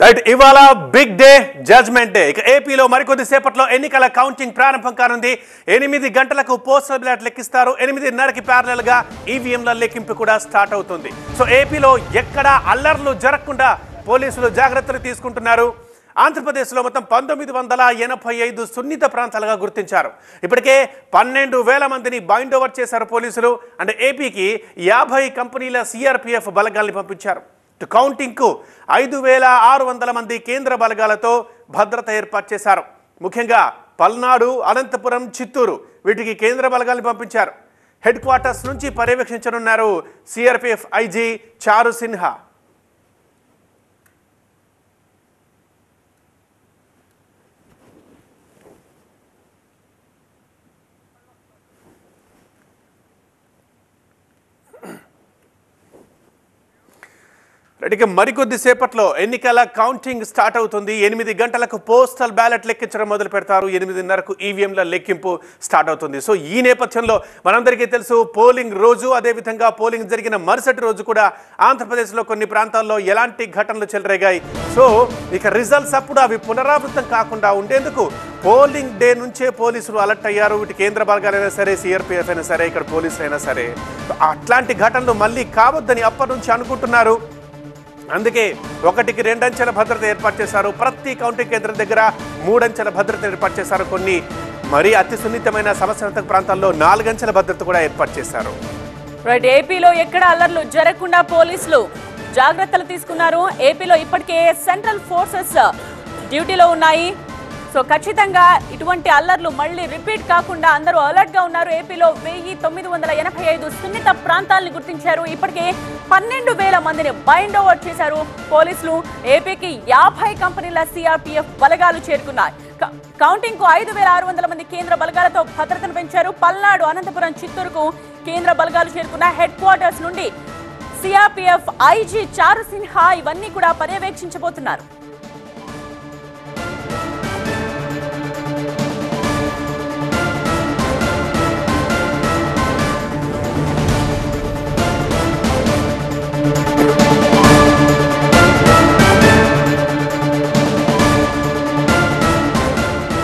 Right, ఇవాళ big day, judgement day. ఇక ఏపీలో మరికొద్ది సేపట్లో ఎన్నికల కౌంటింగ్ ప్రారంభం కానుంది. 8 గంటలకు పోస్టల్ బ్యాలెట్ లెక్కిస్తారు. 8:30కి ప్యారలల్ గా ఈవీఎంల లెక్కింపు కూడా స్టార్ట్ అవుతుంది. సో ఏపీలో ఎక్కడ అల్లర్లు జరగకుండా పోలీసులు జాగ్రత్తలు తీసుకుంటున్నారు. ఆంధ్రప్రదేశ్లో మొత్తం 1985 సున్నిత ప్రాంతాలుగా గుర్తించారు. ఇప్పటికే 12,000 మందిని బైండ్ ఓవర్ చేశారు పోలీసులు. అంటే ఏపీకి 50 కంపెనీల సిఆర్పిఎఫ్ బలగాల్ని పంపించారు. కౌంటింగ్కు 5,600 మంది కేంద్ర బలగాలతో భద్రత ఏర్పాటు చేశారు. ముఖ్యంగా పల్నాడు, అనంతపురం, చిత్తూరు వీటికి కేంద్ర బలగాల్ని పంపించారు. హెడ్ క్వార్టర్స్ నుంచి పర్యవేక్షించనున్నారు సిఆర్పిఎఫ్ ఐజీ చారు సిన్హా. ఇక మరికొద్ది సేపట్లో ఎన్నికల కౌంటింగ్ స్టార్ట్ అవుతుంది. 8 గంటలకు పోస్టల్ బ్యాలెట్ లెక్కించడం మొదలు పెడతారు. 8:30కు ఈవీఎంల లెక్కింపు స్టార్ట్ అవుతుంది. సో ఈ నేపథ్యంలో మనందరికీ తెలుసు, పోలింగ్ రోజు అదేవిధంగా పోలింగ్ జరిగిన మరుసటి రోజు కూడా ఆంధ్రప్రదేశ్లో కొన్ని ప్రాంతాల్లో ఎలాంటి ఘటనలు చెలరేగాయి. సో ఇక రిజల్ట్స్ అప్పుడు అవి పునరావృతం కాకుండా ఉండేందుకు పోలింగ్ డే నుంచే పోలీసులు అలర్ట్ అయ్యారు. ఇటు కేంద్ర బలగాలైనా సరే, సిఆర్పిఎఫ్ అయినా సరే, ఇక్కడ పోలీసులు అయినా సరే అట్లాంటి ఘటనలు మళ్ళీ కావద్దని అప్పటి నుంచి అనుకుంటున్నారు. అందుకే 1కి 2 అంచెల భద్రత ఏర్పాటు చేశారు. ప్రతి కౌంటింగ్ కేంద్రం దగ్గర 3 అంచెల భద్రత ఏర్పాటు చేశారు. కొన్ని మరీ అతి సున్నితమైన సమస్యాత్మక ప్రాంతాల్లో 4 అంచెల భద్రత కూడా ఏర్పాటు చేశారు. రైట్, ఏపీలో ఎక్కడ అల్లర్లు జరగకుండా పోలీసులు జాగ్రత్తలు తీసుకున్నారు. ఏపీలో ఇప్పటికే సెంట్రల్ ఫోర్సెస్ డ్యూటీలో ఉన్నాయి. సో ఖచ్చితంగా ఇటువంటి అల్లర్లు మళ్ళీ రిపీట్ కాకుండా అందరూ అలర్ట్ గా ఉన్నారు. ఏపీలో 1985 సున్నిత ప్రాంతాలను గుర్తించారు. ఇప్పటికే 12,000 మందిని బైండ్ ఓవర్ చేశారు పోలీసులు. ఏపీకి 50 కంపెనీల సిఆర్పిఎఫ్ బలగాలు చేరుకున్నాయి. కౌంటింగ్ కు 5,600 మంది కేంద్ర బలగాలతో భద్రతను పెంచారు. పల్నాడు, అనంతపురం, చిత్తూరుకు కేంద్ర బలగాలు చేరుకున్న హెడ్ క్వార్టర్స్ నుండి సిఆర్పిఎఫ్ ఐజీ చారు సిన్హా ఇవన్నీ కూడా పర్యవేక్షించబోతున్నారు.